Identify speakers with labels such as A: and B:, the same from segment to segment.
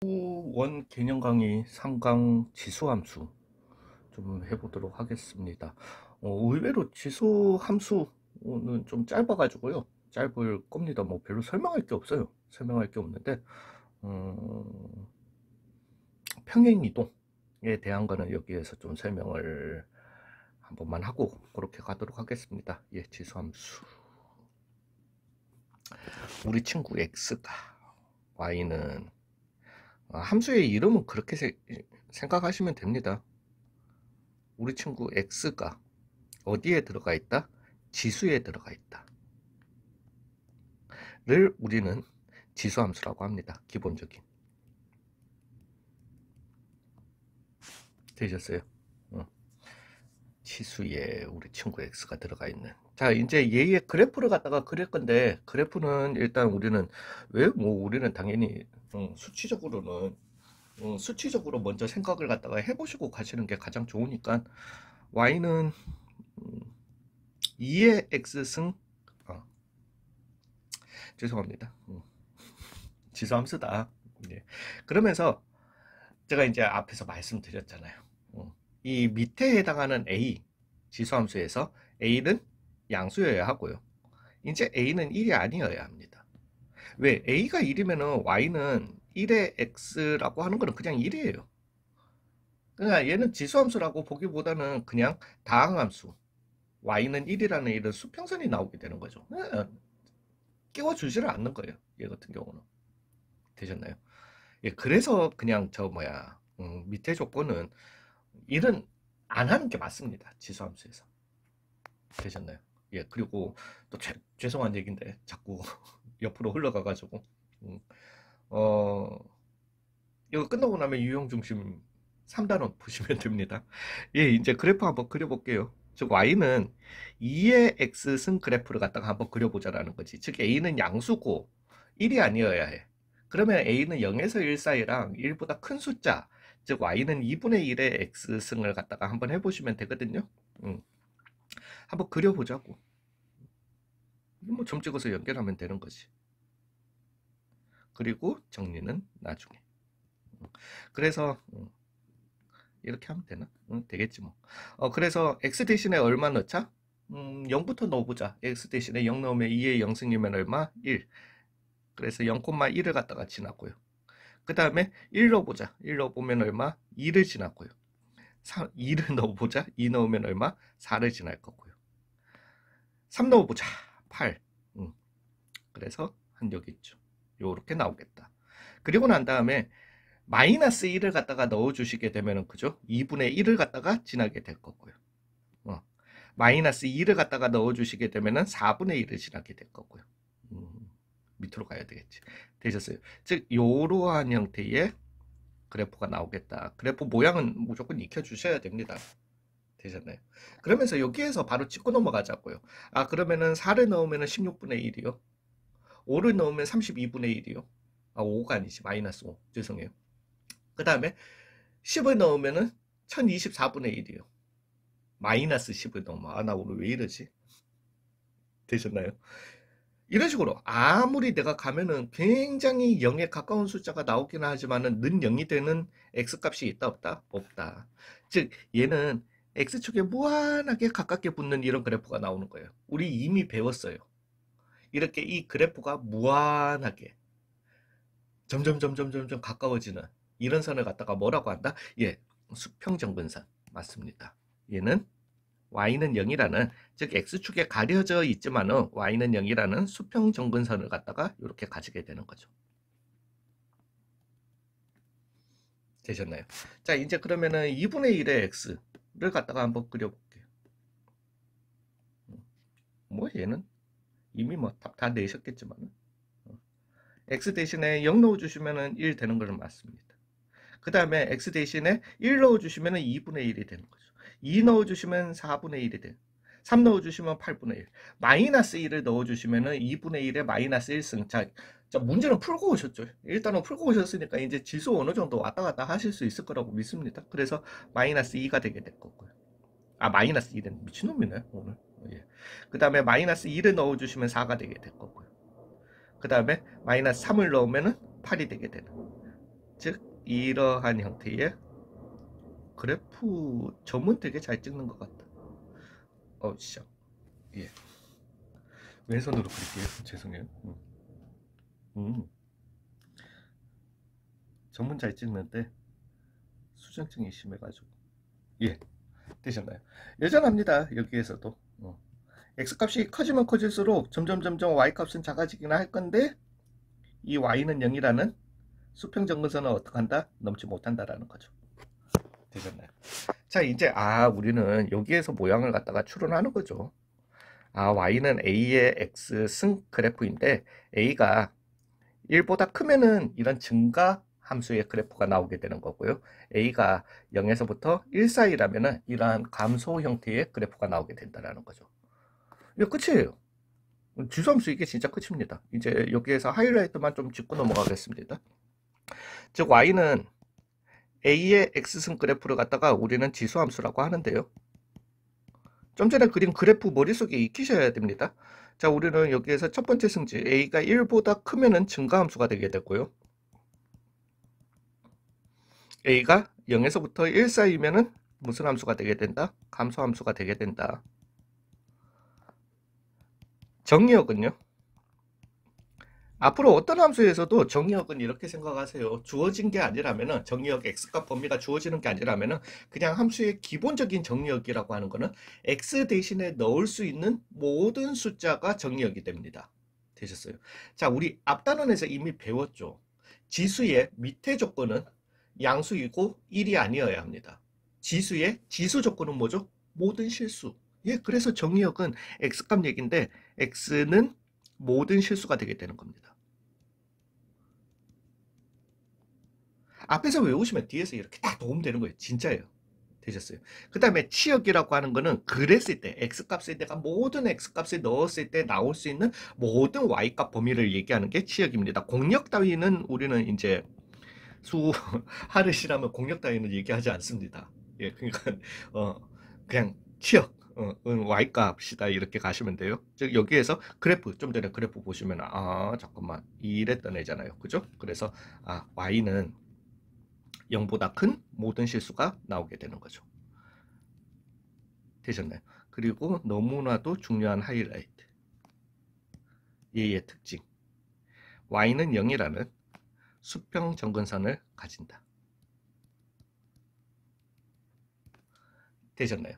A: 원 개념 강의 3강 지수함수 좀 해보도록 하겠습니다. 의외로 지수함수는 좀 짧아가지고요. 짧을 겁니다. 뭐 별로 설명할 게 없어요. 설명할 게 없는데 평행이동에 대한 거는 여기에서 좀 설명을 한 번만 하고 그렇게 가도록 하겠습니다. 예, 지수함수. 우리 친구 x가 y는 함수의 이름은 그렇게 생각하시면 됩니다. 우리 친구 x가 어디에 들어가 있다? 지수에 들어가 있다 를 우리는 지수함수라고 합니다. 기본적인. 되셨어요? 지수에 우리 친구 x가 들어가 있는. 자, 이제 얘의 그래프를 갖다가 그릴 건데, 그래프는 일단 우리는 우리는 당연히 수치적으로는 수치적으로 먼저 생각을 갖다가 해보시고 가시는 게 가장 좋으니까 y는 2의 x승 죄송합니다. 지수함수다. 예. 그러면서 제가 이제 앞에서 말씀드렸잖아요. 이 밑에 해당하는 a 지수함수에서 a는 양수여야 하고요. 이제 a는 1이 아니어야 합니다. 왜? a가 1이면은 y는 1의 x라고 하는 거는 그냥 1이에요. 그러니까 얘는 지수함수라고 보기보다는 그냥 다항함수. y는 1이라는 이런 수평선이 나오게 되는 거죠. 끼워주지를 않는 거예요. 얘 같은 경우는. 되셨나요? 예, 그래서 그냥 밑에 조건은 1은 안 하는 게 맞습니다. 지수함수에서. 되셨나요? 예, 그리고 또 죄송한 얘기인데 자꾸 옆으로 흘러가가지고 이거 끝나고 나면 유형중심 3단원 보시면 됩니다. 예, 이제 그래프 한번 그려볼게요. 즉 y는 2의 x승 그래프를 갖다가 한번 그려보자라는 거지. 즉 a는 양수고 1이 아니어야 해. 그러면 a는 0에서 1 사이랑 1보다 큰 숫자, 즉 y는 2분의 1의 x승을 갖다가 한번 해보시면 되거든요. 한번 그려보자고. 뭐 점 찍어서 연결하면 되는 거지. 그리고 정리는 나중에. 그래서 이렇게 하면 되나? 되겠지 뭐. 그래서 x 대신에 얼마 넣자? 0부터 넣어보자. x 대신에 0 넣으면 2의 0승이면 얼마? 1. 그래서 0,1을 갖다가 지났고요. 그 다음에 1 넣어보자. 1 넣어보면 얼마? 2를 지났고요. 2를 넣어보자. 2 넣으면 얼마? 4를 지날 거고요. 3 넣어보자. 8. 그래서 한 여기 있죠. 요렇게 나오겠다. 그리고 난 다음에 마이너스 1을 갖다가 넣어주시게 되면은 그죠? 2분의 1을 갖다가 지나게 될 거고요. 마이너스 2를 갖다가 넣어주시게 되면은 4분의 1을 지나게 될 거고요. 밑으로 가야 되겠지. 되셨어요? 즉 이러한 형태의 그래프가 나오겠다. 그래프 모양은 무조건 익혀주셔야 됩니다. 되셨나요? 그러면서 여기에서 바로 짚고 넘어가자고요. 그러면은 4를 넣으면은 16분의 1이요. 5를 넣으면 32분의 1이요. 5가 아니지. 마이너스 5. 죄송해요. 그 다음에 10을 넣으면은 1024분의 1이요. 마이너스 10을 넣으면 나 오늘 왜 이러지? 되셨나요? 이런 식으로 아무리 내가 가면은 굉장히 0에 가까운 숫자가 나오긴 하지만은 는 0이 되는 x값이 있다 없다? 없다. 즉 얘는 x축에 무한하게 가깝게 붙는 이런 그래프가 나오는 거예요. 우리 이미 배웠어요. 이렇게 이 그래프가 무한하게 점점 가까워지는 이런 선을 갖다가 뭐라고 한다? 예, 수평정근선 맞습니다. 얘는 y는 0이라는 즉 x축에 가려져 있지만은 y는 0이라는 수평정근선을 갖다가 이렇게 가지게 되는 거죠. 되셨나요? 자, 이제 그러면은 2분의 1의 x를 갖다가 한번 그려볼게요. 뭐 얘는 이미 뭐 답 다 내셨겠지만 x 대신에 0 넣어주시면은 1 되는 거는 맞습니다. 그 다음에 x 대신에 1 넣어주시면 2분의 1이 되는 거죠. 2 넣어주시면 4분의 1이 돼요. 3 넣어주시면 8분의 1. 마이너스 1을 넣어주시면 2분의 1에 마이너스 1승. 자, 문제는 풀고 오셨죠. 일단은 풀고 오셨으니까 이제 지수 어느 정도 왔다 갔다 하실 수 있을 거라고 믿습니다. 그래서 마이너스 2가 되게 될 거고요. 마이너스 1은 미친놈이네 오늘. 예. 그 다음에 마이너스 2를 넣어주시면 4가 되게 될 거고요. 그 다음에 마이너스 3을 넣으면 8이 되게 되는, 즉 이러한 형태의 그래프. 점은 되게 잘 찍는 것 같다. 시작. 예. 왼손으로 그릴게요. 죄송해요. 음. 점은 잘 찍는데 수전증이 심해가지고. 예. 되셨나요? 여전합니다. 여기에서도. x값이 커지면 커질수록 점점 y값은 작아지긴 할 건데, 이 y는 0이라는 수평 정근선은 어떻게 한다? 넘지 못한다라는 거죠. 되셨나요? 자, 이제 우리는 여기에서 모양을 갖다가 추론하는 거죠. y는 a의 x승 그래프인데, a가 1보다 크면은 이런 증가 함수의 그래프가 나오게 되는 거고요. a가 0에서부터 1 사이라면은 이러한 감소 형태의 그래프가 나오게 된다는 거죠. 이게 끝이에요. 지수함수 이게 진짜 끝입니다. 이제 여기에서 하이라이트만 좀 짚고 넘어가겠습니다. 즉 y는 a의 x승 그래프를 갖다가 우리는 지수함수라고 하는데요. 좀 전에 그린 그래프 머릿속에 익히셔야 됩니다. 자, 우리는 여기에서 첫 번째 승지 a가 1보다 크면은 증가함수가 되게 되고요. a가 0에서부터 1 사이면은 무슨 함수가 되게 된다? 감소함수가 되게 된다. 정의역은요? 앞으로 어떤 함수에서도 정의역은 이렇게 생각하세요. 주어진 게 아니라면은, 정의역 x값 범위가 주어지는 게 아니라면은 그냥 함수의 기본적인 정의역이라고 하는 거는 x 대신에 넣을 수 있는 모든 숫자가 정의역이 됩니다. 되셨어요? 자, 우리 앞 단원에서 이미 배웠죠. 지수의 밑에 조건은 양수이고 1이 아니어야 합니다. 지수의 지수 조건은 뭐죠? 모든 실수. 예, 그래서 정의역은 x값 얘기인데, x는 모든 실수가 되게 되는 겁니다. 앞에서 외우시면 뒤에서 이렇게 딱 도움되는 거예요. 진짜예요. 되셨어요? 그 다음에 치역이라고 하는 거는 그랬을 때, x값을 내가 모든 x값을 넣었을 때 나올 수 있는 모든 y값 범위를 얘기하는 게 치역입니다. 공역 따위는 우리는 이제 하를 싫으면 공역 따위는 얘기하지 않습니다. 예, 그러니까 그냥 치역, y값이다 이렇게 가시면 돼요. 즉 여기에서 그래프, 좀 전에 그래프 보시면 잠깐만 이랬던 애잖아요. 그죠? 그래서 y는 0보다 큰 모든 실수가 나오게 되는 거죠. 되셨나요? 그리고 너무나도 중요한 하이라이트, 얘의 특징, y는 0이라는 수평 정근선을 가진다. 되셨나요?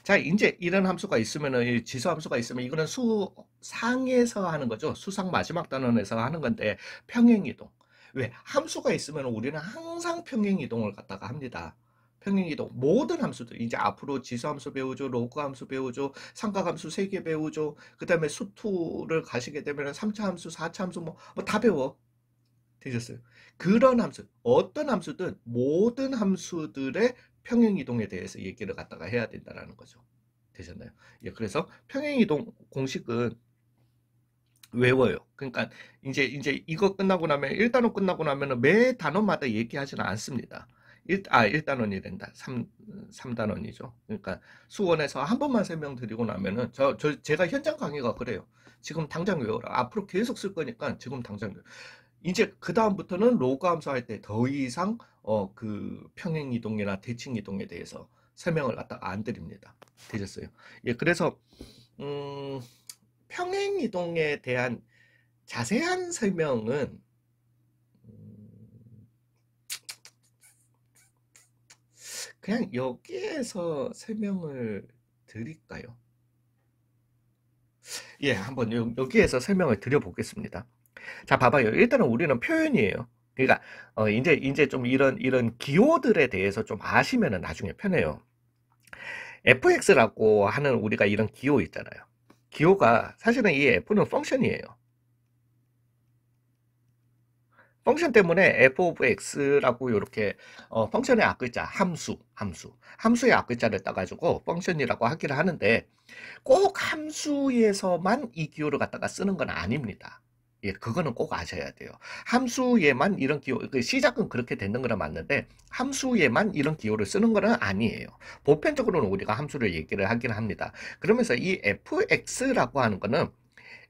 A: 자, 이제 이런 함수가 있으면은, 지수 함수가 있으면 이거는 수상에서 하는 거죠. 수상 마지막 단원에서 하는 건데, 평행이동. 왜? 함수가 있으면 우리는 항상 평행이동을 갖다가 합니다. 평행이동. 모든 함수들. 이제 앞으로 지수함수 배우죠. 로그함수 배우죠. 삼각함수 3개 배우죠. 그 다음에 수투를 가시게 되면 3차 함수, 4차 함수 뭐 다 배워. 되셨어요? 그런 함수, 어떤 함수든 모든 함수들의 평행이동에 대해서 얘기를 갖다가 해야 된다는 거죠. 되셨나요? 예, 그래서 평행이동 공식은 외워요. 그러니까 이제 이거 끝나고 나면 1단원 끝나고 나면은 매 단원마다 얘기하지는 않습니다. 1단원이란다. 3단원이죠. 그러니까 수원에서 한 번만 설명드리고 나면은 제가 현장 강의가 그래요. 지금 당장 외워라. 앞으로 계속 쓸 거니까 지금 당장 외워. 이제 그 다음부터는 로그 함수 할 때 더 이상 그 평행 이동이나 대칭 이동에 대해서 설명을 갖다가 안 드립니다. 되셨어요? 예, 그래서 평행 이동에 대한 자세한 설명은 그냥 여기에서 설명을 드릴까요? 예, 한번 여기에서 설명을 드려보겠습니다. 자, 봐봐요. 일단은 우리는 표현이에요. 그러니까 이제 좀 이런 기호들에 대해서 좀 아시면은 나중에 편해요. fx라고 하는 우리가 이런 기호 있잖아요. 기호가 사실은 이 f는 펑션이에요. 펑션 때문에 f of x라고 이렇게 펑션의 앞글자 함수의 앞글자를 따가지고 펑션이라고 하기를 하는데, 꼭 함수에서만 이 기호를 갖다가 쓰는 건 아닙니다. 예, 그거는 꼭 아셔야 돼요. 함수에만 이런 기호, 시작은 그렇게 되는 거는 맞는데 함수에만 이런 기호를 쓰는 거는 아니에요. 보편적으로는 우리가 함수를 얘기를 하긴 합니다. 그러면서 이 fx라고 하는 거는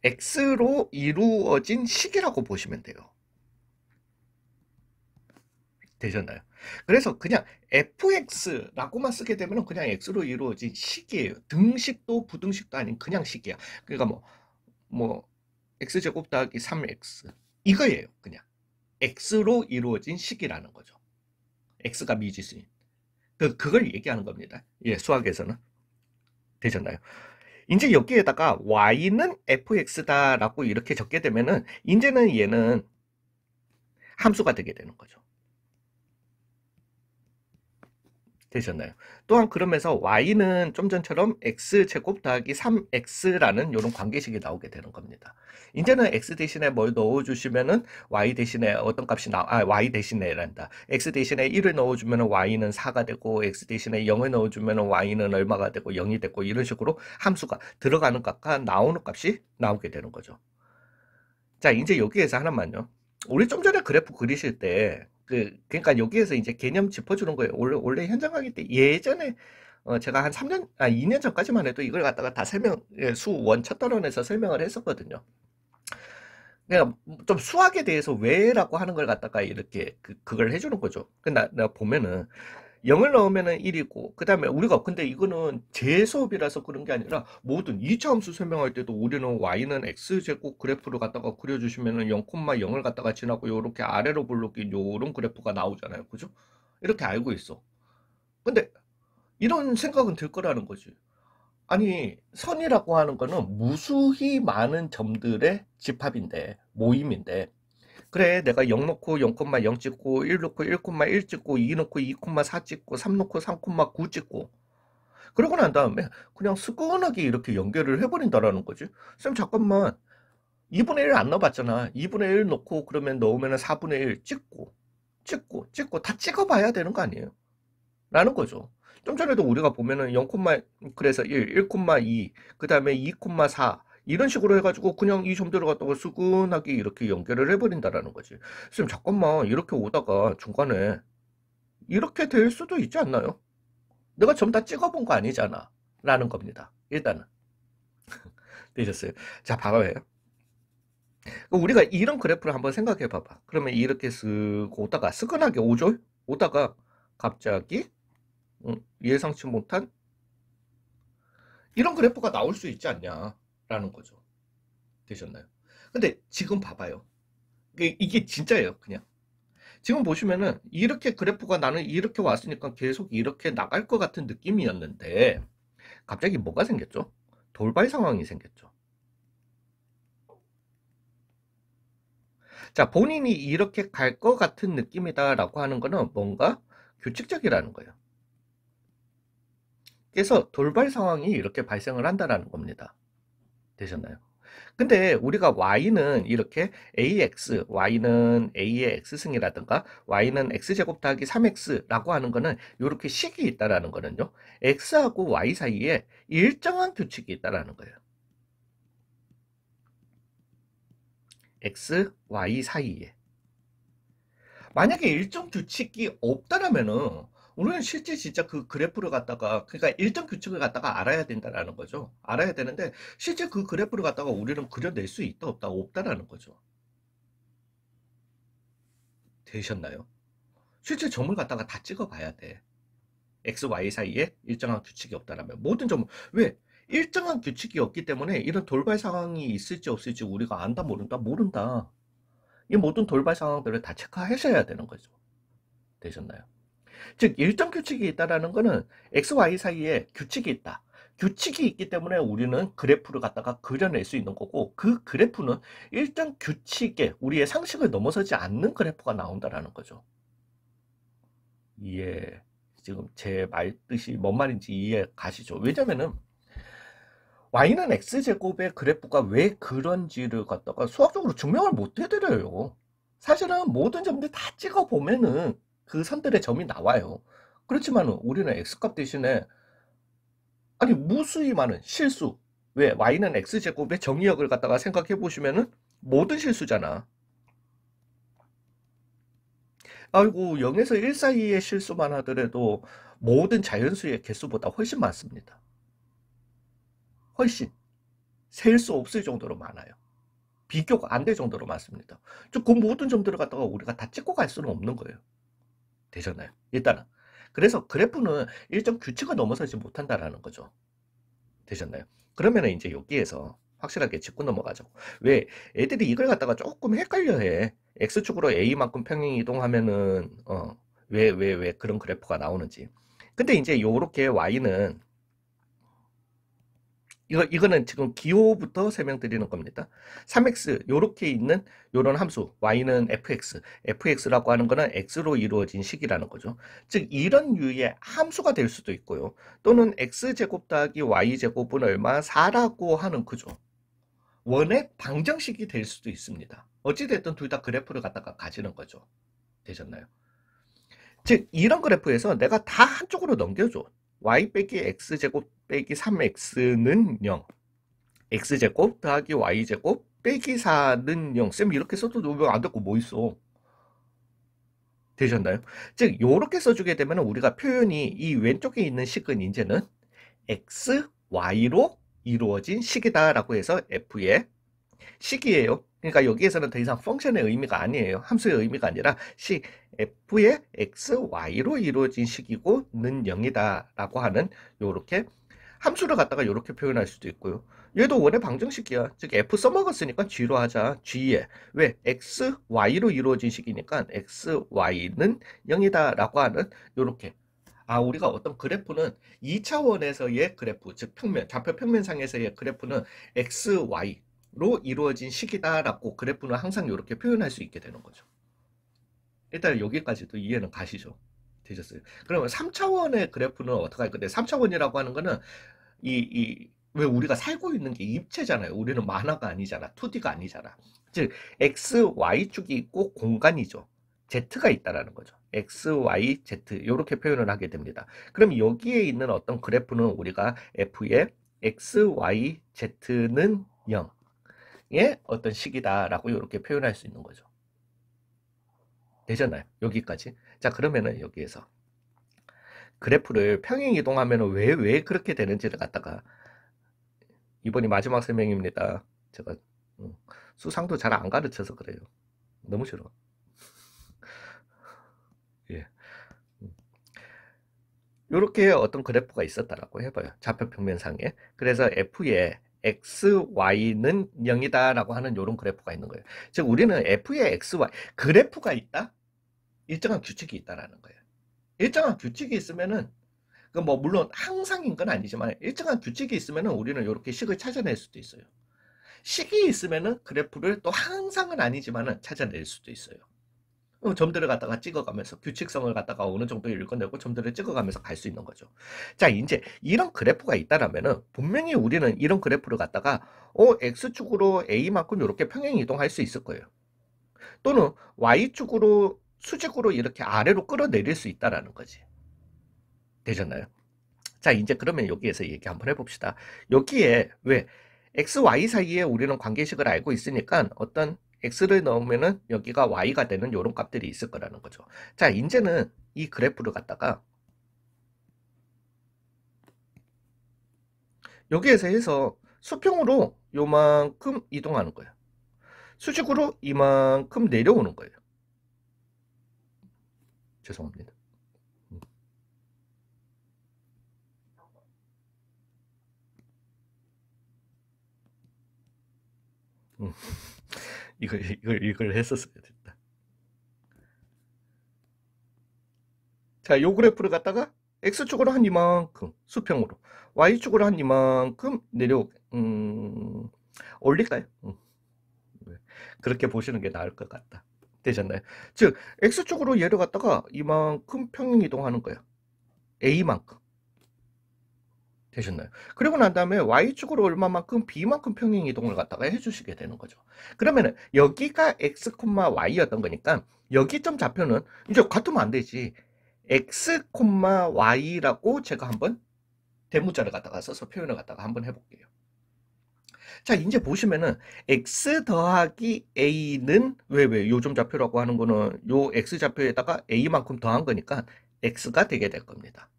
A: x로 이루어진 식이라고 보시면 돼요. 되셨나요? 그래서 그냥 fx라고만 쓰게 되면 그냥 x로 이루어진 식이에요. 등식도 부등식도 아닌 그냥 식이야. 그러니까 뭐 x제곱 더하기 3x 이거예요. 그냥 x로 이루어진 식이라는 거죠. x가 미지수인. 그걸 얘기하는 겁니다. 예, 수학에서는. 되셨나요? 이제 여기에다가 y는 fx다라고 이렇게 적게 되면은 이제는 얘는 함수가 되게 되는 거죠. 되셨나요? 또한 그러면서 y는 좀 전처럼 x제곱 더하기 3x라는 이런 관계식이 나오게 되는 겁니다. 이제는 x 대신에 뭘 넣어주시면은 y 대신에 어떤 값이 y 대신에란다. x 대신에 1을 넣어주면 y는 4가 되고 x 대신에 0을 넣어주면 y는 얼마가 되고 0이 되고 이런 식으로 함수가 들어가는 값과 나오는 값이 나오게 되는 거죠. 자, 이제 여기에서 하나만요. 우리 좀 전에 그래프 그리실 때, 그러니까 여기에서 이제 개념 짚어주는 거예요. 원래 현장 강의 때 예전에, 제가 한 2년 전까지만 해도 이걸 갖다가 다 수원 첫 단원에서 설명을 했었거든요. 그러니까 좀 수학에 대해서 왜라고 하는 걸 갖다가 이렇게 그걸 해주는 거죠. 내가 보면은, 0을 넣으면은 1이고, 그 다음에 우리가, 근데 이거는 제 수업이라서 그런 게 아니라, 모든 2차 함수 설명할 때도 우리는 y는 x제곱 그래프를 갖다가 그려주시면은 0,0을 갖다가 지나고, 요렇게 아래로 볼록인 요런 그래프가 나오잖아요. 그죠? 이렇게 알고 있어. 근데, 이런 생각은 들 거라는 거지. 아니, 선이라고 하는 거는 무수히 많은 점들의 집합인데, 모임인데, 그래 내가 0 놓고 0,0 찍고 1 놓고 1,1 찍고 2 놓고 2,4 찍고 3 놓고 3,9 찍고 그러고 난 다음에 그냥 스근하게 이렇게 연결을 해버린다라는 거지. 쌤 잠깐만 2분의 1 안 넣어봤잖아. 2분의 1 놓고 그러면 넣으면 4분의 1 찍고 다 찍어봐야 되는 거 아니에요? 라는 거죠. 좀 전에도 우리가 보면은 0, 그래서 1, 1,2, 그 다음에 2,4 이런 식으로 해가지고 그냥 이 점들을 갖다가 수근하게 이렇게 연결을 해버린다라는 거지. 선생님 잠깐만 이렇게 오다가 중간에 이렇게 될 수도 있지 않나요? 내가 점 다 찍어본 거 아니잖아 라는 겁니다. 일단은 되셨어요. 자 봐봐요. 우리가 이런 그래프를 한번 생각해 봐봐. 그러면 이렇게 쓱 오다가 스근하게 오죠? 오다가 갑자기 예상치 못한 이런 그래프가 나올 수 있지 않냐라는 거죠. 되셨나요? 근데 지금 봐봐요. 이게 진짜예요, 그냥. 지금 보시면은 이렇게 그래프가 나는 이렇게 왔으니까 계속 이렇게 나갈 것 같은 느낌이었는데 갑자기 뭐가 생겼죠? 돌발 상황이 생겼죠. 자, 본인이 이렇게 갈 것 같은 느낌이다라고 하는 거는 뭔가 규칙적이라는 거예요. 그래서 돌발 상황이 이렇게 발생을 한다라는 겁니다. 되셨나요? 근데 우리가 y는 이렇게 ax, y는 a의 x승이라든가 y는 x제곱 더하기 3x라고 하는 거는 이렇게 식이 있다라는 거는요. x하고 y 사이에 일정한 규칙이 있다라는 거예요. x, y 사이에. 만약에 일정 규칙이 없다라면은 우리는 실제 진짜 그 그래프를 갖다가 그러니까 일정 규칙을 갖다가 알아야 된다라는 거죠. 알아야 되는데 실제 그 그래프를 갖다가 우리는 그려낼 수 있다 없다 없다라는 거죠. 되셨나요? 실제 점을 갖다가 다 찍어봐야 돼. x, y 사이에 일정한 규칙이 없다라면 모든 점을 왜? 일정한 규칙이 없기 때문에 이런 돌발 상황이 있을지 없을지 우리가 안다 모른다. 이 모든 돌발 상황들을 다 체크하셔야 되는 거죠. 되셨나요? 즉 일정 규칙이 있다라는 거는 x, y 사이에 규칙이 있다. 규칙이 있기 때문에 우리는 그래프를 갖다가 그려낼 수 있는 거고 그 그래프는 일정 규칙에 우리의 상식을 넘어서지 않는 그래프가 나온다라는 거죠. 이해 지금 제 말 뜻이 뭔 말인지 이해 가시죠? 왜냐면은 y는 x제곱의 그래프가 왜 그런지를 갖다가 수학적으로 증명을 못 해드려요. 사실은 모든 점들 다 찍어보면은 그 선들의 점이 나와요. 그렇지만 우리는 x값 대신에 아니 무수히 많은 실수 왜 y는 x제곱의 정의역을 갖다가 생각해 보시면은 모든 실수잖아. 아이고 0에서 1 사이의 실수만 하더라도 모든 자연수의 개수보다 훨씬 많습니다. 훨씬 셀 수 없을 정도로 많아요. 비교가 안 될 정도로 많습니다. 그 모든 점들을 갖다가 우리가 다 찍고 갈 수는 없는 거예요. 되셨나요? 일단은. 그래서 그래프는 일정 규칙을 넘어서지 못한다라는 거죠. 되셨나요? 그러면은 이제 여기에서 확실하게 짚고 넘어가죠. 왜 애들이 이걸 갖다가 조금 헷갈려해. X축으로 A만큼 평행 이동하면은 왜 그런 그래프가 나오는지. 근데 이제 요렇게 Y는 이거는 지금 기호부터 설명드리는 겁니다. 3x 요렇게 있는 요런 함수 y는 fx라고 하는 거는 x로 이루어진 식이라는 거죠. 즉 이런 유의 함수가 될 수도 있고요. 또는 x제곱 더하기 y제곱은 얼마 4라고 하는 그죠. 원의 방정식이 될 수도 있습니다. 어찌됐든 둘 다 그래프를 갖다가 가지는 거죠. 되셨나요? 즉 이런 그래프에서 내가 다 한쪽으로 넘겨줘. y 빼기 x제곱 빼기 3x는 0. x제곱 더하기 y제곱 빼기 4는 0. 쌤 이렇게 써도 왜 안 됐고 뭐 있어? 되셨나요? 즉 요렇게 써주게 되면 우리가 표현이 이 왼쪽에 있는 식은 이제는 x, y로 이루어진 식이다라고 해서 f의 식이에요. 그러니까 여기에서는 더 이상 펑션의 의미가 아니에요. 함수의 의미가 아니라 식 f의 x, y로 이루어진 식이고 는 0이다 라고 하는 요렇게 함수를 갖다가 이렇게 표현할 수도 있고요. 얘도 원의 방정식이야. 즉 f 써먹었으니까 g로 하자. g에 왜 x, y로 이루어진 식이니까 x, y는 0이다 라고 하는 요렇게 우리가 어떤 그래프는 2차원에서의 그래프, 즉 평면, 좌표 평면상에서의 그래프는 x, y로 이루어진 식이다라고 그래프는 항상 이렇게 표현할 수 있게 되는 거죠. 일단 여기까지도 이해는 가시죠? 되셨어요? 그러면 3차원의 그래프는 어떻게 할 건데 3차원이라고 하는 거는 왜 우리가 살고 있는 게 입체잖아요. 우리는 만화가 아니잖아. 2D가 아니잖아. 즉, X, Y축이 있고 공간이죠. Z가 있다라는 거죠. X, Y, Z. 이렇게 표현을 하게 됩니다. 그럼 여기에 있는 어떤 그래프는 우리가 F의 X, Y, Z는 0의 어떤 식이다라고 이렇게 표현할 수 있는 거죠. 되셨나요? 여기까지. 자, 그러면은 여기에서 그래프를 평행 이동하면 왜 그렇게 되는지를 갖다가 이번이 마지막 설명입니다. 제가 수상도 잘 안 가르쳐서 그래요. 너무 싫어. 예. 이렇게 어떤 그래프가 있었다라고 해봐요. 좌표 평면상에. 그래서 F의 X, Y는 0이다라고 하는 이런 그래프가 있는 거예요. 즉 우리는 F의 X, Y 그래프가 있다? 일정한 규칙이 있다라는 거예요. 일정한 규칙이 있으면은 뭐 물론 항상인 건 아니지만 일정한 규칙이 있으면은 우리는 이렇게 식을 찾아낼 수도 있어요. 식이 있으면은 그래프를 또 항상은 아니지만은 찾아낼 수도 있어요. 점들을 갖다가 찍어가면서 규칙성을 갖다가 어느 정도 읽어내고 점들을 찍어가면서 갈 수 있는 거죠. 자, 이제 이런 그래프가 있다라면은 분명히 우리는 이런 그래프를 갖다가 x축으로 a만큼 이렇게 평행 이동할 수 있을 거예요. 또는 y축으로 수직으로 이렇게 아래로 끌어내릴 수 있다라는 거지. 되셨나요? 자, 이제 그러면 여기에서 얘기 한번 해봅시다. 여기에 왜 x, y 사이에 우리는 관계식을 알고 있으니까 어떤 x를 넣으면은 여기가 y가 되는 이런 값들이 있을 거라는 거죠. 자, 이제는 이 그래프를 갖다가 여기에서 해서 수평으로 요만큼 이동하는 거예요. 수직으로 이만큼 내려오는 거예요. 죄송합니다. 이걸 했었어야 됐다. 자, 요 그래프를 갖다가 x축으로 한 이만큼 수평으로 y축으로 한 이만큼 올릴까요? 그렇게 보시는 게 나을 것 같다. 되셨나요? 즉 x축으로 얘를 갖다가 이만큼 평행 이동하는 거야. a만큼. 되셨나요? 그리고 난 다음에 y축으로 얼마만큼 b만큼 평행 이동을 갖다가 해주시게 되는 거죠. 그러면은 여기가 x, y였던 거니까 여기점 좌표는 이제 같으면 안 되지. x, y라고 제가 한번 대문자를 갖다가 써서 표현을 갖다가 한번 해볼게요. 자, 이제 보시면은 x 더하기 a는 왜 요점 좌표라고 하는 거는 요 x 좌표에다가 a만큼 더한 거니까 x가 되게 될 겁니다.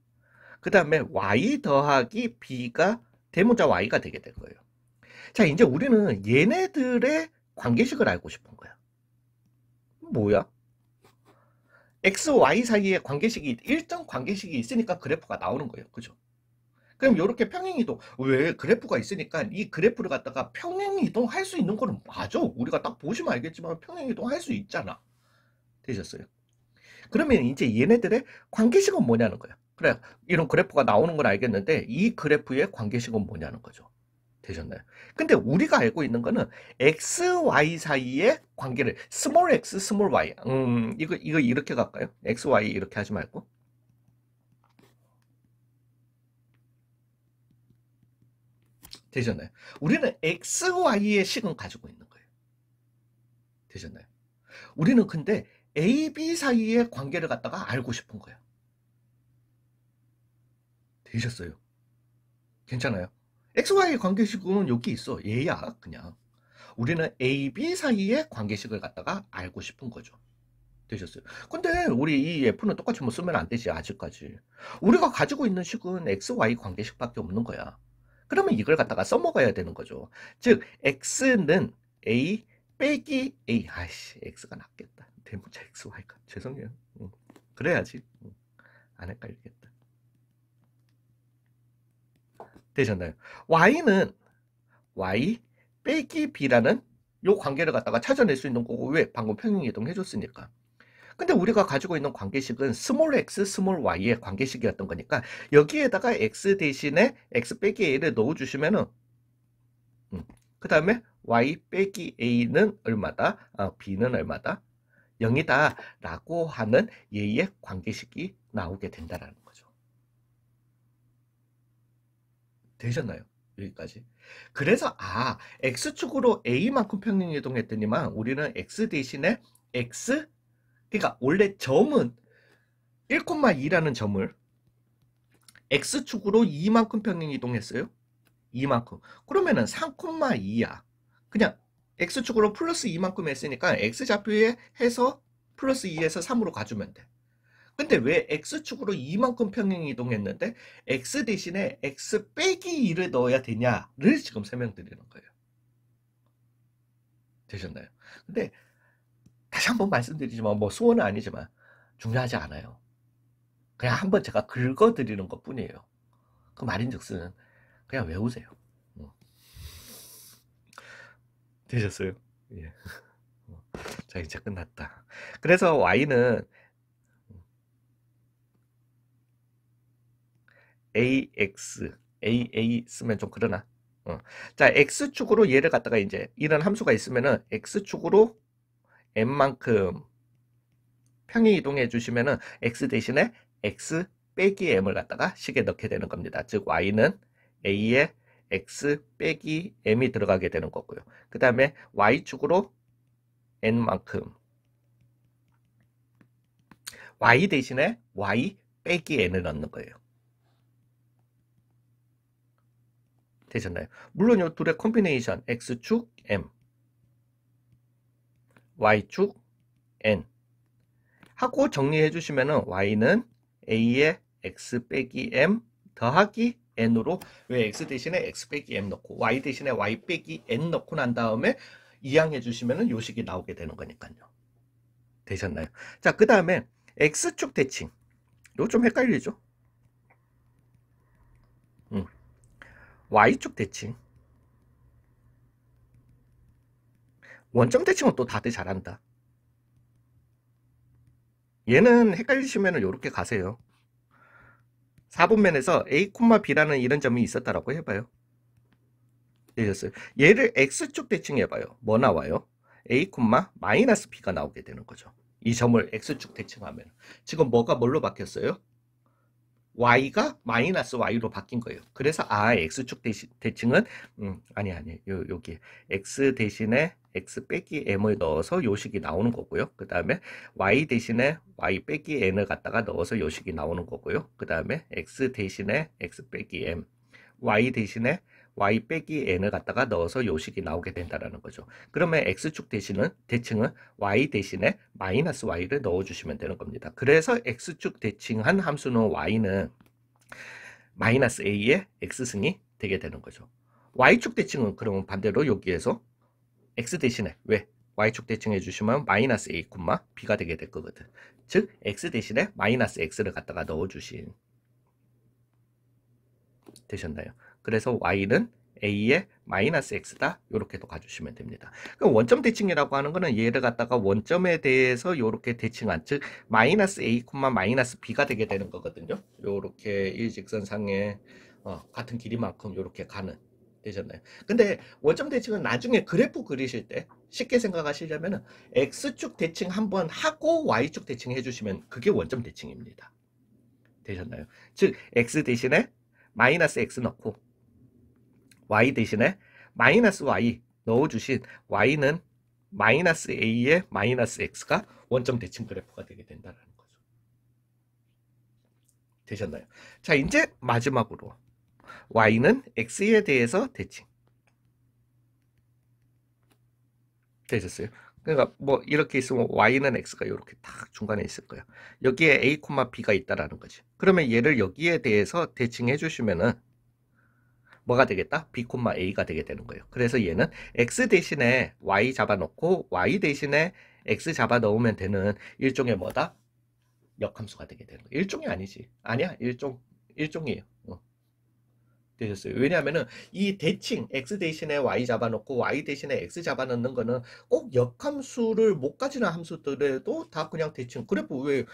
A: 그 다음에 y 더하기 b가 대문자 y가 되게 될 거예요. 자, 이제 우리는 얘네들의 관계식을 알고 싶은 거야. 뭐야? x, y 사이에 관계식이 일정 관계식이 있으니까 그래프가 나오는 거예요. 그죠? 그럼 이렇게 평행이동, 왜 그래프가 있으니까 이 그래프를 갖다가 평행이동 할 수 있는 거는 맞아. 우리가 딱 보시면 알겠지만 평행이동 할 수 있잖아. 되셨어요? 그러면 이제 얘네들의 관계식은 뭐냐는 거야. 그래, 이런 그래프가 나오는 걸 알겠는데 이 그래프의 관계식은 뭐냐는 거죠. 되셨나요? 근데 우리가 알고 있는 거는 x, y 사이의 관계를 small x, small y. 이거 이렇게 갈까요? x, y 이렇게 하지 말고. 되셨나요? 우리는 x, y의 식은 가지고 있는 거예요. 되셨나요? 우리는 근데 a, b 사이의 관계를 갖다가 알고 싶은 거예요. 되셨어요? 괜찮아요? x, y 관계식은 여기 있어. 얘야, 그냥. 우리는 A, B 사이의 관계식을 갖다가 알고 싶은 거죠. 되셨어요? 근데 우리 이 F는 똑같이 뭐 쓰면 안 되지, 아직까지. 우리가 가지고 있는 식은 X, Y 관계식밖에 없는 거야. 그러면 이걸 갖다가 써먹어야 되는 거죠. 즉, X는 A 빼기 A. 아이씨, X가 낫겠다. 대문자 X, Y가. 죄송해요. 그래야지. 안 헷갈리겠다. 되셨나요? Y는 Y 빼기 B라는 요 관계를 갖다가 찾아낼 수 있는 거고, 왜? 방금 평행이동 해줬으니까. 근데 우리가 가지고 있는 관계식은 스몰 x, 스몰 y의 관계식이었던 거니까 여기에다가 x 대신에 x 빼기 a를 넣어주시면은 그 다음에 y 빼기 a는 얼마다? b는 얼마다? 0이다 라고 하는 얘의 관계식이 나오게 된다라는 거죠. 되셨나요? 여기까지. 그래서 x축으로 a만큼 평행이동했더니만 우리는 x 대신에 x, 그러니까 원래 점은 1,2라는 점을 x축으로 2만큼 평행이동했어요. 2만큼. 그러면은 3,2야. 그냥 x축으로 플러스 2만큼 했으니까 x좌표에 해서 플러스 2에서 3으로 가주면 돼. 근데 왜 x축으로 2만큼 평행이동했는데 x 대신에 x 빼기 2를 넣어야 되냐를 지금 설명드리는 거예요. 되셨나요? 근데 다시 한번 말씀드리지만 뭐 수원은 아니지만 중요하지 않아요. 그냥 한번 제가 긁어드리는 것 뿐이에요. 그 말인즉슨 그냥 외우세요. 되셨어요? 예. 자, 이제 끝났다. 그래서 y는 AA 쓰면 좀 그러나. 자, x축으로 얘를 갖다가 이제 이런 함수가 있으면은 x축으로 m만큼 평행 이동해 주시면은 x 대신에 x 빼기 m을 갖다가 식에 넣게 되는 겁니다. 즉 y는 a에 x 빼기 m이 들어가게 되는 거고요. 그 다음에 y축으로 n만큼 y 대신에 y 빼기 n을 넣는 거예요. 되셨나요? 물론 이 둘의 콤비네이션 x축 m, y축 n 하고 정리해 주시면은 y는 a에 x 빼기 m 더하기 n으로, 왜 x 대신에 x 빼기 m 넣고 y 대신에 y 빼기 n 넣고 난 다음에 이항해 주시면은 요 식이 나오게 되는 거니까요. 되셨나요? 자, 그 다음에 x축 대칭. 이거 좀 헷갈리죠? y축 대칭. 원점 대칭은 또 다들 잘한다. 얘는 헷갈리시면 이렇게 가세요. 4분면에서 a, b라는 이런 점이 있었다라고 해봐요. 되셨어요? 얘를 x축 대칭해봐요. 뭐 나와요? a, 마이너스 b가 나오게 되는 거죠. 이 점을 x축 대칭하면. 지금 뭐가 뭘로 바뀌었어요? y가 마이너스 y로 바뀐 거예요. 그래서 x축 대칭은 아니 여기 x 대신에 x 빼기 m을 넣어서 요식이 나오는 거고요. 그 다음에 y 대신에 y 빼기 n을 갖다가 넣어서 요식이 나오는 거고요. 그 다음에 x 대신에 x 빼기 m, y 대신에 y 빼기 n을 갖다가 넣어서 요식이 나오게 된다라는 거죠. 그러면 x축 대칭은 y 대신에 마이너스 y를 넣어주시면 되는 겁니다. 그래서 x축 대칭한 함수는 y는 마이너스 a의 x승이 되게 되는 거죠. y축 대칭은 그러면 반대로 여기에서 x 대신에, 왜? y축 대칭 해주시면 마이너스 a, b가 되게 될 거거든. 즉 x 대신에 마이너스 x를 갖다가 넣어주신 되셨나요? 그래서 y는 a의 마이너스 x다 이렇게도 가주시면 됩니다. 그럼 원점 대칭이라고 하는 거는 얘를 갖다가 원점에 대해서 이렇게 대칭한 즉 마이너스 a, 마이너스 b가 되게 되는 거거든요. 이렇게 일직선상에 같은 길이만큼 이렇게 가는 되셨나요? 근데 원점 대칭은 나중에 그래프 그리실 때 쉽게 생각하시려면 x축 대칭 한번 하고 y축 대칭 해주시면 그게 원점 대칭입니다. 되셨나요? 즉 x 대신에 마이너스 x 넣고 y 대신에 마이너스 y 넣어주신 y는 마이너스 a의 마이너스 x가 원점 대칭 그래프가 되게 된다는 거죠. 되셨나요? 자, 이제 마지막으로 y는 x에 대해서 대칭. 되셨어요? 그러니까 뭐 이렇게 있으면 y는 x가 이렇게 딱 중간에 있을 거예요. 여기에 a, b가 있다라는 거지. 그러면 얘를 여기에 대해서 대칭해 주시면은 뭐가 되겠다? b, a가 되게 되는 거예요. 그래서 얘는 x 대신에 y 잡아놓고 y 대신에 x 잡아넣으면 되는 일종의 뭐다? 역함수가 되게 되는 거예요. 일종이 아니지. 아니야. 일종이에요. 되셨어요. 왜냐하면은 이 대칭 x 대신에 y 잡아놓고 y 대신에 x 잡아넣는 거는 꼭 역함수를 못 가지는 함수들에도 다 그냥 대칭. 그래프 왜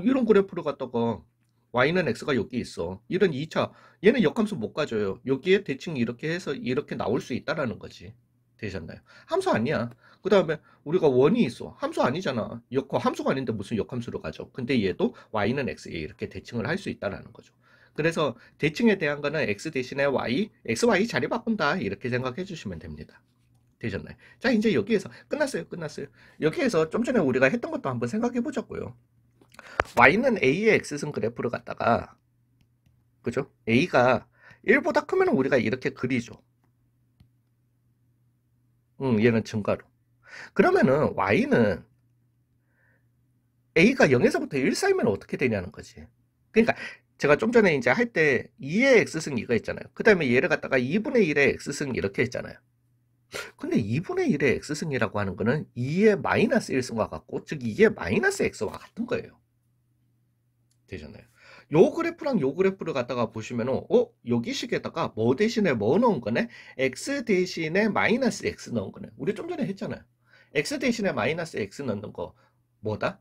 A: 이런 그래프를 갖다가 y는 x가 여기 있어. 이런 2차 얘는 역함수 못 가져요. 여기에 대칭 이렇게 해서 이렇게 나올 수 있다라는 거지. 되셨나요? 함수 아니야. 그 다음에 우리가 원이 있어. 함수 아니잖아. 함수가 아닌데 무슨 역함수로 가죠. 근데 얘도 y는 x에 이렇게 대칭을 할 수 있다라는 거죠. 그래서 대칭에 대한 거는 x 대신에 y, x, y 자리 바꾼다 이렇게 생각해 주시면 됩니다. 되셨나요? 자, 이제 여기에서 끝났어요. 여기에서 좀 전에 우리가 했던 것도 한번 생각해 보자고요. y는 a의 x승 그래프를 갖다가 그죠? a가 1보다 크면 우리가 이렇게 그리죠. 얘는 증가로. 그러면은 y는 a가 0에서부터 1 사이면 어떻게 되냐는 거지. 그러니까 제가 좀 전에 이제 할 때 2의 x승 이거 있잖아요. 그 다음에 얘를 갖다가 2분의 1의 x승 이렇게 했잖아요. 근데 2분의 1의 x승이라고 하는 거는 2의 마이너스 1승과 같고 즉 2의 마이너스 x와 같은 거예요. 되잖아요. 요 그래프랑 요 그래프를 갖다가 보시면은 여기 식에다가 뭐 대신에 뭐 넣은 거네? x 대신에 마이너스 x 넣은 거네. 우리 좀 전에 했잖아요. x 대신에 마이너스 x 넣는 거 뭐다?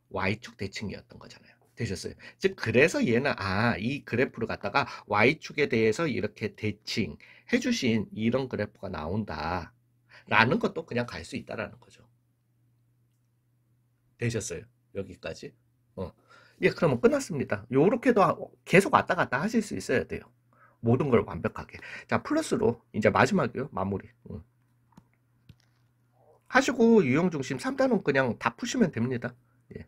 A: y축 대칭이었던 거잖아요. 되셨어요? 즉 그래서 얘는 이 그래프를 갖다가 y축에 대해서 이렇게 대칭 해주신 이런 그래프가 나온다 라는 것도 그냥 갈 수 있다라는 거죠. 되셨어요? 여기까지? 예, 그러면 끝났습니다. 요렇게도 계속 왔다 갔다 하실 수 있어야 돼요. 모든 걸 완벽하게. 자, 플러스로 이제 마지막이요. 마무리. 하시고 유형중심 3단원 그냥 다 푸시면 됩니다. 예.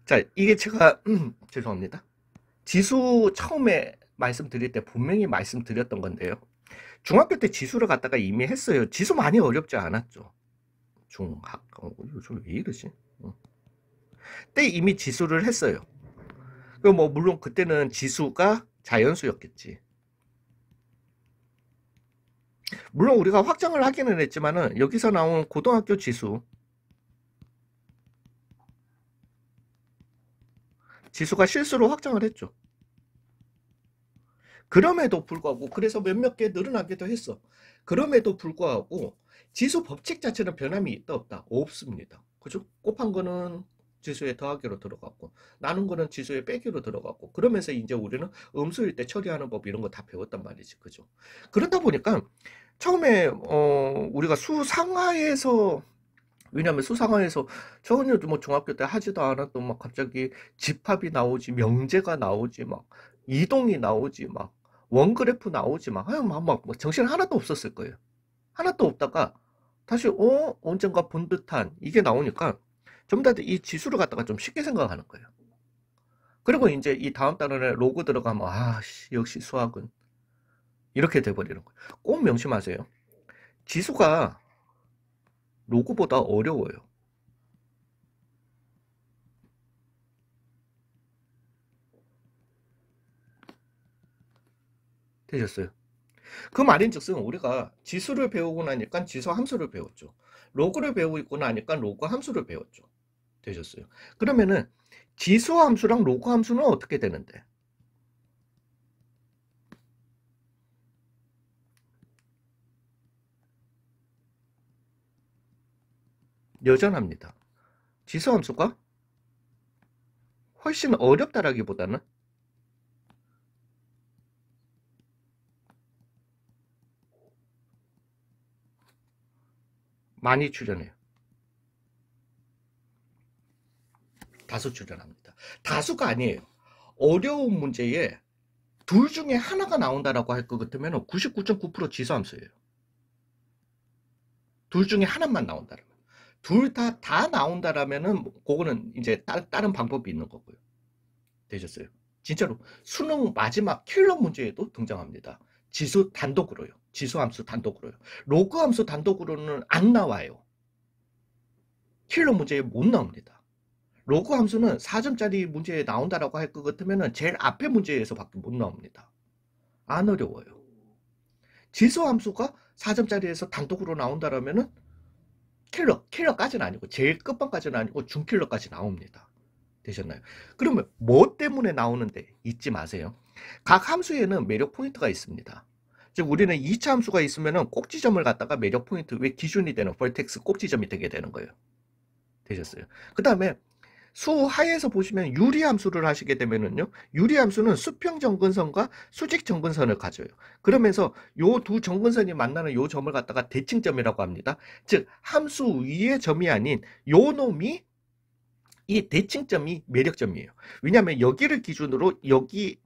A: 자, 이게 제가 죄송합니다. 지수 처음에 말씀드릴 때 분명히 말씀드렸던 건데요. 중학교 때 지수를 갖다가 이미 했어요. 지수 많이 어렵지 않았죠. 중학 요즘 왜 이러지? 때 이미 지수를 했어요. 뭐 물론 그때는 지수가 자연수였겠지. 물론 우리가 확정을 하기는 했지만은 여기서 나온 고등학교 지수가 실수로 확정을 했죠. 그럼에도 불구하고 그래서 몇몇 개 늘어나기도 했어. 그럼에도 불구하고 지수 법칙 자체는 변함이 있다 없다? 없습니다. 그죠? 곱한 거는 지수에 더하기로 들어갔고 나눈 거는 지수에 빼기로 들어갔고 그러면서 이제 우리는 음수일 때 처리하는 법 이런 거 다 배웠단 말이지. 그죠? 그러다 보니까 처음에 우리가 수상하에서 왜냐하면 수상하에서 전혀 뭐 중학교 때 하지도 않았던 막 갑자기 집합이 나오지 명제가 나오지 막 이동이 나오지 막 원그래프 나오지 막 정신 하나도 없었을 거예요. 하나도 없다가 다시 언젠가 본 듯한 이게 나오니까 전부 다 이 지수를 갖다가 좀 쉽게 생각하는 거예요. 그리고 이제 이 다음 단원에 로그 들어가면 역시 수학은 이렇게 돼버리는 거예요. 꼭 명심하세요. 지수가 로그보다 어려워요. 되셨어요? 그 말인즉슨 우리가 지수를 배우고 나니까 지수 함수를 배웠죠. 로그를 배우고 있고 나니까 로그 함수를 배웠죠. 되셨어요. 그러면은 지수 함수랑 로그 함수는 어떻게 되는데? 여전합니다. 지수 함수가 훨씬 어렵다라기보다는 많이 출연해요. 다수 출연합니다. 다수가 아니에요. 어려운 문제에 둘 중에 하나가 나온다라고 할 것 같으면 99.9% 지수함수예요. 둘 중에 하나만 나온다라면. 둘 다 나온다라면은 그거는 이제 다른 방법이 있는 거고요. 되셨어요? 진짜로 수능 마지막 킬러 문제에도 등장합니다. 지수 단독으로요. 지수함수 단독으로요. 로그함수 단독으로는 안 나와요. 킬러 문제에 못 나옵니다. 로그 함수는 4점짜리 문제에 나온다라고 할 것 같으면 제일 앞에 문제에서밖에 못 나옵니다. 안 어려워요. 지수 함수가 4점짜리에서 단독으로 나온다라면은 킬러까지는 아니고 제일 끝판까지는 아니고 중킬러까지 나옵니다. 되셨나요? 그러면 뭐 때문에 나오는데 잊지 마세요. 각 함수에는 매력 포인트가 있습니다. 즉 우리는 2차 함수가 있으면은 꼭지점을 갖다가 매력 포인트 왜 기준이 되는 벌텍스 꼭지점이 되게 되는 거예요. 되셨어요? 그 다음에 수하에서 보시면 유리함수를 하시게 되면은요, 유리함수는 수평 정근선과 수직 정근선을 가져요. 그러면서 요 두 정근선이 만나는 요 점을 갖다가 대칭점이라고 합니다. 즉 함수 위의 점이 아닌 요 놈이 이 대칭점이 매력점이에요. 왜냐하면 여기를 기준으로 여기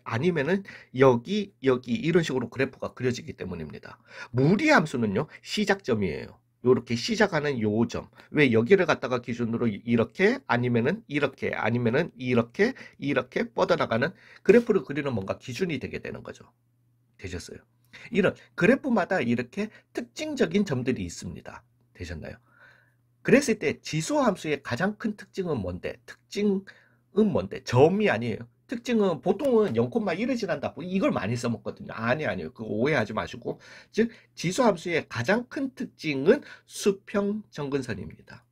A: 아니면은 여기 이런 식으로 그래프가 그려지기 때문입니다. 무리함수는요 시작점이에요. 요렇게 시작하는 요 점. 왜 여기를 갖다가 기준으로 이렇게 아니면은 이렇게 뻗어나가는 그래프를 그리는 뭔가 기준이 되게 되는 거죠. 되셨어요? 이런 그래프마다 이렇게 특징적인 점들이 있습니다. 되셨나요? 그랬을 때 지수함수의 가장 큰 특징은 뭔데? 점이 아니에요. 특징은 보통은 0,1을 지난다. 뭐 이걸 많이 써먹거든요. 아니에요. 그거 오해하지 마시고. 즉 지수함수의 가장 큰 특징은 수평 정근선입니다.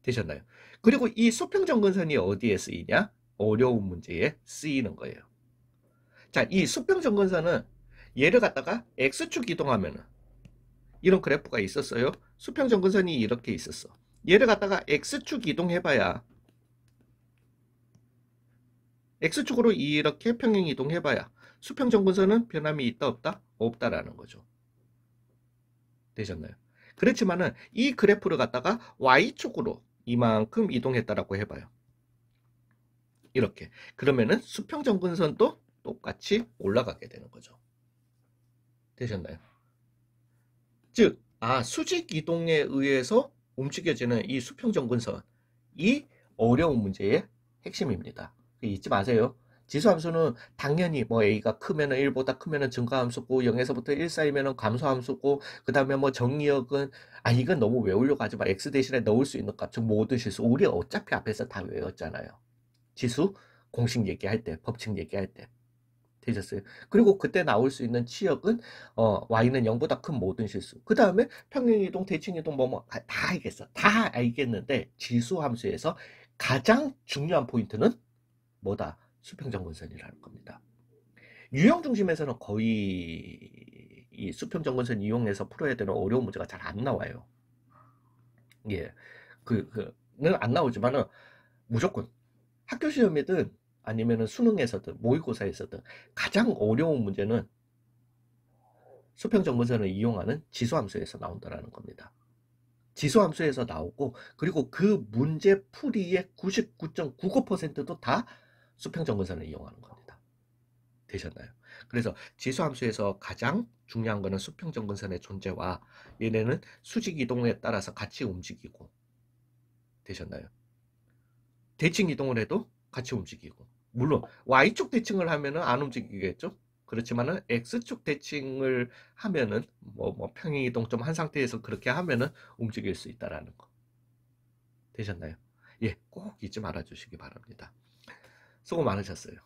A: 되셨나요? 그리고 이 수평 정근선이 어디에 쓰이냐? 어려운 문제에 쓰이는 거예요. 자, 이 수평 정근선은 얘를 갖다가 x축 이동하면은 이런 그래프가 있었어요. 수평 정근선이 이렇게 있었어. 얘를 갖다가 x축 이동해봐야 x축으로 이렇게 평행 이동해봐야 수평 정근선은 변함이 있다 없다? 없다라는 거죠. 되셨나요? 그렇지만은 이 그래프를 갖다가 y축으로 이만큼 이동했다라고 해봐요. 이렇게. 그러면은 수평 정근선도 똑같이 올라가게 되는 거죠. 되셨나요? 즉, 수직 이동에 의해서 움직여지는 이 수평 정근선, 이 어려운 문제의 핵심입니다. 잊지 마세요. 지수함수는 당연히 뭐 a가 크면은 1보다 크면은 증가함수고 0에서부터 1 사이면은 감소함수고 그 다음에 뭐 정리역은 이건 너무 외우려고 하지 마. x 대신에 넣을 수 있는 값, 즉 모든 실수. 우리 어차피 앞에서 다 외웠잖아요. 지수 공식 얘기할 때, 법칙 얘기할 때. 되셨어요. 그리고 그때 나올 수 있는 치역은 y는 0보다 큰 모든 실수. 그 다음에 평행이동, 대칭이동 다 알겠어. 다 알겠는데 지수 함수에서 가장 중요한 포인트는 뭐다? 수평정근선이라는 겁니다. 유형 중심에서는 거의 이 수평정근선 이용해서 풀어야 되는 어려운 문제가 잘 안 나와요. 예. 그는 안 나오지만은 무조건 학교 시험이든 아니면은 수능에서든 모의고사에서든 가장 어려운 문제는 수평정근선을 이용하는 지수함수에서 나온다라는 겁니다. 지수함수에서 나오고 그리고 그 문제 풀이의 99.99%도 다 수평정근선을 이용하는 겁니다. 되셨나요? 그래서 지수함수에서 가장 중요한 거는 수평정근선의 존재와 얘네는 수직 이동에 따라서 같이 움직이고 되셨나요? 대칭 이동을 해도 같이 움직이고 물론 Y축 대칭을 하면은 안 움직이겠죠? 그렇지만은 X축 대칭을 하면은 뭐 평행 이동 좀 한 상태에서 그렇게 하면은 움직일 수 있다라는 거. 되셨나요? 예, 꼭 잊지 말아 주시기 바랍니다. 수고 많으셨어요.